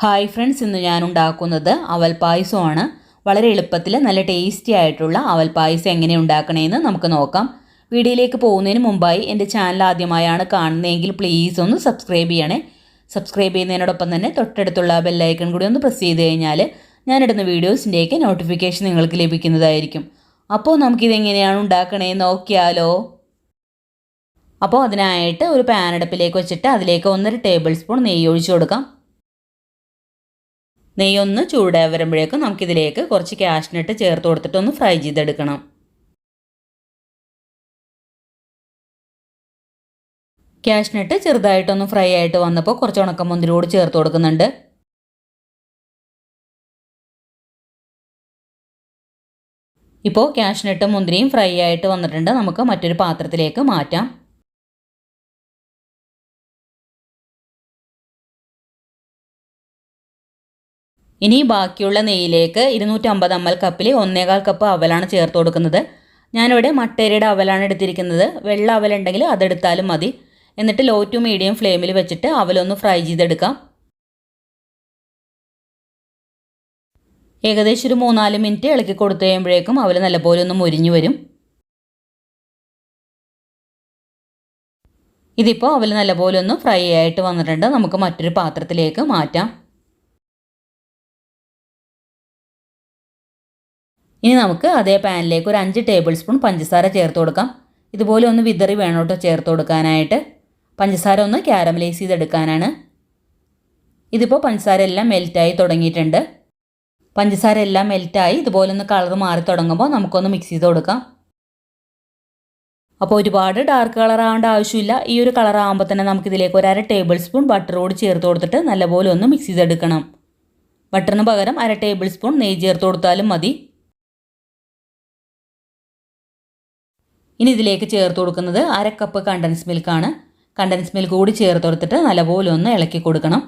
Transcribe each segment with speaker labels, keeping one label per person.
Speaker 1: Hi friends, ഇന്ന് ഞാൻ ഉണ്ടാക്കുന്നത് അവൽ പായസമാണ്. വളരെ എളുപ്പത്തിൽ നല്ല ടേസ്റ്റി ആയിട്ടുള്ള അവൽ പായസം എങ്ങനെ ഉണ്ടാക്കണമെന്ന് നമുക്ക് നോക്കാം. വീഡിയോയിലേക്ക് പോകുന്നതിന് മുമ്പായി എൻ്റെ ചാനൽ ആദ്യമായാണ് കാണുന്നതെങ്കിൽ പ്ലീസ് ഒന്ന് സബ്സ്ക്രൈബ് ചെയ്യണേ. സബ്സ്ക്രൈബ് ചെയ്യുന്നതിനോടൊപ്പം തന്നെ തൊട്ടടുത്തുള്ള ബെല്ലൈക്കൺ കൂടി ഒന്ന് പ്രസ് ചെയ്ത് കഴിഞ്ഞാൽ ഞാനിടുന്ന വീഡിയോസിൻ്റെയൊക്കെ നോട്ടിഫിക്കേഷൻ നിങ്ങൾക്ക് ലഭിക്കുന്നതായിരിക്കും. അപ്പോൾ നമുക്കിതെങ്ങനെയാണ് ഉണ്ടാക്കണേന്ന് നോക്കിയാലോ. അപ്പോൾ അതിനായിട്ട് ഒരു പാൻ അടുപ്പിലേക്ക് വെച്ചിട്ട് അതിലേക്ക് 1.5 ടേബിൾ സ്പൂൺ നെയ്യ് ഒഴിച്ചു കൊടുക്കാം. നെയ്യൊന്ന് ചൂടായി വരുമ്പോഴേക്കും നമുക്കിതിലേക്ക് കുറച്ച് കാഷ്നട്ട് ചേർത്ത് കൊടുത്തിട്ട് ഒന്ന് ഫ്രൈ ചെയ്തെടുക്കണം. കാഷ്നട്ട് ചെറുതായിട്ടൊന്ന് ഫ്രൈ ആയിട്ട് വന്നപ്പോൾ കുറച്ച് ഉണക്കമുന്തിരി കൂടി ചേർത്ത് കൊടുക്കുന്നുണ്ട്. ഇപ്പോൾ കാഷ്നട്ടും മുന്തിരിയും ഫ്രൈ ആയിട്ട് വന്നിട്ടുണ്ട്. നമുക്ക് മറ്റൊരു പാത്രത്തിലേക്ക് മാറ്റാം. ഇനി ബാക്കിയുള്ള നെയ്യിലേക്ക് 250 ml കപ്പിൽ 1.25 കപ്പ് അവലാണ് ചേർത്ത് കൊടുക്കുന്നത്. ഞാനിവിടെ മട്ടേരിയുടെ അവലാണ് എടുത്തിരിക്കുന്നത്. വെള്ള അവലുണ്ടെങ്കിൽ അതെടുത്താലും മതി. എന്നിട്ട് ലോ ടു മീഡിയം ഫ്ലെയിമിൽ വെച്ചിട്ട് അവലൊന്ന് ഫ്രൈ ചെയ്തെടുക്കാം. ഏകദേശം ഒരു 3-4 മിനിറ്റ് ഇളക്കി കൊടുത്തു കഴിയുമ്പോഴേക്കും അവൽ നല്ലപോലെ ഒന്ന് മുരിഞ്ഞു വരും. ഇതിപ്പോൾ അവൽ നല്ലപോലെ ഒന്ന് ഫ്രൈ ആയിട്ട് വന്നിട്ടുണ്ട്. നമുക്ക് മറ്റൊരു പാത്രത്തിലേക്ക് മാറ്റാം. ഇനി നമുക്ക് അതേ പാനിലേക്ക് ഒരു 5 ടേബിൾ സ്പൂൺ പഞ്ചസാര ചേർത്ത് കൊടുക്കാം. ഇതുപോലെ ഒന്ന് വിതറി വേണം കേട്ടോ ചേർത്ത് കൊടുക്കാനായിട്ട്. പഞ്ചസാര ഒന്ന് ക്യാരമലൈസ് ചെയ്തെടുക്കാനാണ്. ഇതിപ്പോൾ പഞ്ചസാര എല്ലാം മെൽറ്റായി തുടങ്ങിയിട്ടുണ്ട്. പഞ്ചസാര എല്ലാം മെൽറ്റായി ഇതുപോലെ ഒന്ന് കളർ മാറി തുടങ്ങുമ്പോൾ നമുക്കൊന്ന് മിക്സ് ചെയ്ത് കൊടുക്കാം. അപ്പോൾ ഒരുപാട് ഡാർക്ക് കളർ ആവേണ്ട ആവശ്യമില്ല. ഈ ഒരു കളർ ആകുമ്പോൾ തന്നെ നമുക്കിതിലേക്ക് ഒരു 1/2 ടേബിൾ സ്പൂൺ ബട്ടർ കൂടി ചേർത്ത് കൊടുത്തിട്ട് നല്ലപോലെ ഒന്ന് മിക്സ് ചെയ്തെടുക്കണം. ബട്ടറിന് പകരം 1/2 ടേബിൾ സ്പൂൺ നെയ്യ് ചേർത്ത് കൊടുത്താലും മതി. ഇനി ഇതിലേക്ക് ചേർത്ത് കൊടുക്കുന്നത് 1/2 കപ്പ് കണ്ടൻസ് മിൽക്കാണ്. കണ്ടൻസ് മിൽക്ക് കൂടി ചേർത്ത് കൊടുത്തിട്ട് നല്ലപോലെ ഒന്ന് ഇളക്കി കൊടുക്കണം.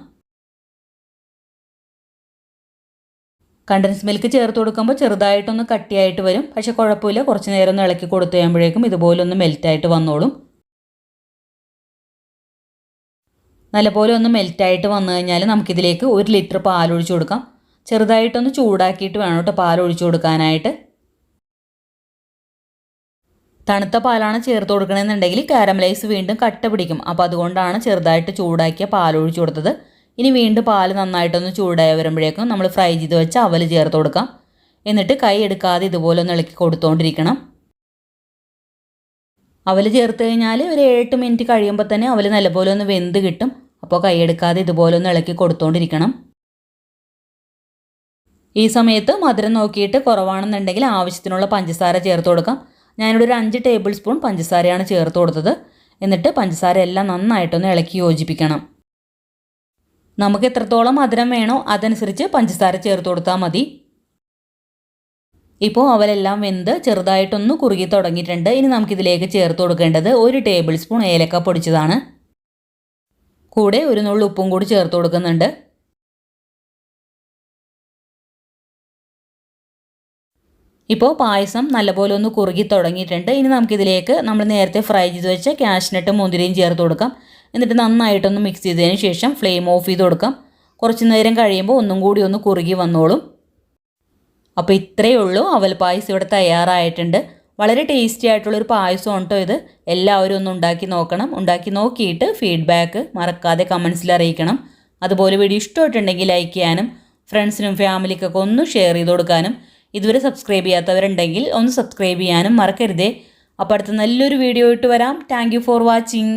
Speaker 1: കണ്ടൻസ് മിൽക്ക് ചേർത്ത് കൊടുക്കുമ്പോൾ ചെറുതായിട്ടൊന്ന് കട്ടിയായിട്ട് വരും. പക്ഷേ കുഴപ്പമില്ല, കുറച്ച് നേരം ഒന്ന് ഇളക്കി കൊടുത്തു കഴിയുമ്പോഴേക്കും ഇതുപോലെ ഒന്ന് മെൽറ്റായിട്ട് വന്നോളും. നല്ലപോലെ ഒന്ന് മെൽറ്റായിട്ട് വന്നു കഴിഞ്ഞാൽ നമുക്കിതിലേക്ക് 1 ലിറ്റർ പാൽ ഒഴിച്ചു കൊടുക്കാം. ചെറുതായിട്ടൊന്ന് ചൂടാക്കിയിട്ട് വേണം കേട്ടോ പാൽ ഒഴിച്ചു കൊടുക്കാനായിട്ട്. തണുത്ത പാലാണ് ചേർത്ത് കൊടുക്കണമെന്നുണ്ടെങ്കിൽ കാരമലൈസ് വീണ്ടും കട്ട പിടിക്കും. അപ്പോൾ അതുകൊണ്ടാണ് ചെറുതായിട്ട് ചൂടാക്കിയ പാൽ ഒഴിച്ചു കൊടുത്തത്. ഇനി വീണ്ടും പാൽ നന്നായിട്ടൊന്ന് ചൂടായി വരുമ്പോഴേക്കും നമ്മൾ ഫ്രൈ ചെയ്ത് വെച്ച അവൽ ചേർത്ത് കൊടുക്കാം. എന്നിട്ട് കൈ എടുക്കാതെ ഇതുപോലെ ഒന്ന് ഇളക്കി കൊടുത്തുകൊണ്ടിരിക്കണം. അവൽ ചേർത്ത് കഴിഞ്ഞാൽ ഒരു 7-8 മിനിറ്റ് കഴിയുമ്പോൾ തന്നെ അവൽ നല്ലപോലെ ഒന്ന് വെന്ത് കിട്ടും. അപ്പോൾ കൈ എടുക്കാതെ ഇതുപോലെ ഒന്ന് ഇളക്കി കൊടുത്തുകൊണ്ടിരിക്കണം. ഈ സമയത്ത് മധുരം നോക്കിയിട്ട് കുറവാണെന്നുണ്ടെങ്കിൽ ആവശ്യത്തിനുള്ള പഞ്ചസാര ചേർത്ത് കൊടുക്കാം. ഞാനിവിടെ ഒരു 5 ടേബിൾ സ്പൂൺ പഞ്ചസാരയാണ് ചേർത്ത് കൊടുത്തത്. എന്നിട്ട് പഞ്ചസാര എല്ലാം നന്നായിട്ടൊന്ന് ഇളക്കി യോജിപ്പിക്കണം. നമുക്ക് എത്രത്തോളം മധുരം വേണോ അതനുസരിച്ച് പഞ്ചസാര ചേർത്ത് കൊടുത്താൽ മതി. ഇപ്പോൾ അവലെല്ലാം വെന്ത് ചെറുതായിട്ടൊന്ന് കുറുകി തുടങ്ങിയിട്ടുണ്ട്. ഇനി നമുക്കിതിലേക്ക് ചേർത്ത് കൊടുക്കേണ്ടത് 1 ടേബിൾ സ്പൂൺ ഏലക്ക പൊടിച്ചതാണ്. കൂടെ ഒരു നുള്ളു ഉപ്പും കൂടി ചേർത്ത് കൊടുക്കുന്നുണ്ട്. ഇപ്പോൾ പായസം നല്ലപോലെ ഒന്ന് കുറുകി തുടങ്ങിയിട്ടുണ്ട്. ഇനി നമുക്കിതിലേക്ക് നമ്മൾ നേരത്തെ ഫ്രൈ ചെയ്ത് വെച്ച കാഷ്നട്ടും മുന്തിരിയും ചേർത്ത് കൊടുക്കാം. എന്നിട്ട് നന്നായിട്ടൊന്ന് മിക്സ് ചെയ്തതിന് ശേഷം ഫ്ലെയിം ഓഫ് ചെയ്ത് കൊടുക്കാം. കുറച്ച് നേരം കഴിയുമ്പോൾ ഒന്നും കൂടി ഒന്ന് കുറുകി വന്നോളും. അപ്പോൾ ഇത്രയേ ഉള്ളൂ, അവൽ പായസം ഇവിടെ തയ്യാറായിട്ടുണ്ട്. വളരെ ടേസ്റ്റി ആയിട്ടുള്ളൊരു പായസമാണ് കേട്ടോ ഇത്. എല്ലാവരും ഒന്ന് ഉണ്ടാക്കി നോക്കണം. ഉണ്ടാക്കി നോക്കിയിട്ട് ഫീഡ്ബാക്ക് മറക്കാതെ കമൻസിൽ അറിയിക്കണം. അതുപോലെ വീഡിയോ ഇഷ്ടമായിട്ടുണ്ടെങ്കിൽ ലൈക്ക് ചെയ്യാനും ഫ്രണ്ട്സിനും ഫാമിലിക്കൊക്കെ ഒന്ന് ഷെയർ ചെയ്ത് കൊടുക്കാനും ഇതുവരെ സബ്സ്ക്രൈബ് ചെയ്യാത്തവരുണ്ടെങ്കിൽ ഒന്ന് സബ്സ്ക്രൈബ് ചെയ്യാനും മറക്കരുതേ. അപ്പോൾ അടുത്ത നല്ലൊരു വീഡിയോ ഇട്ട് വരാം. Thank you for watching.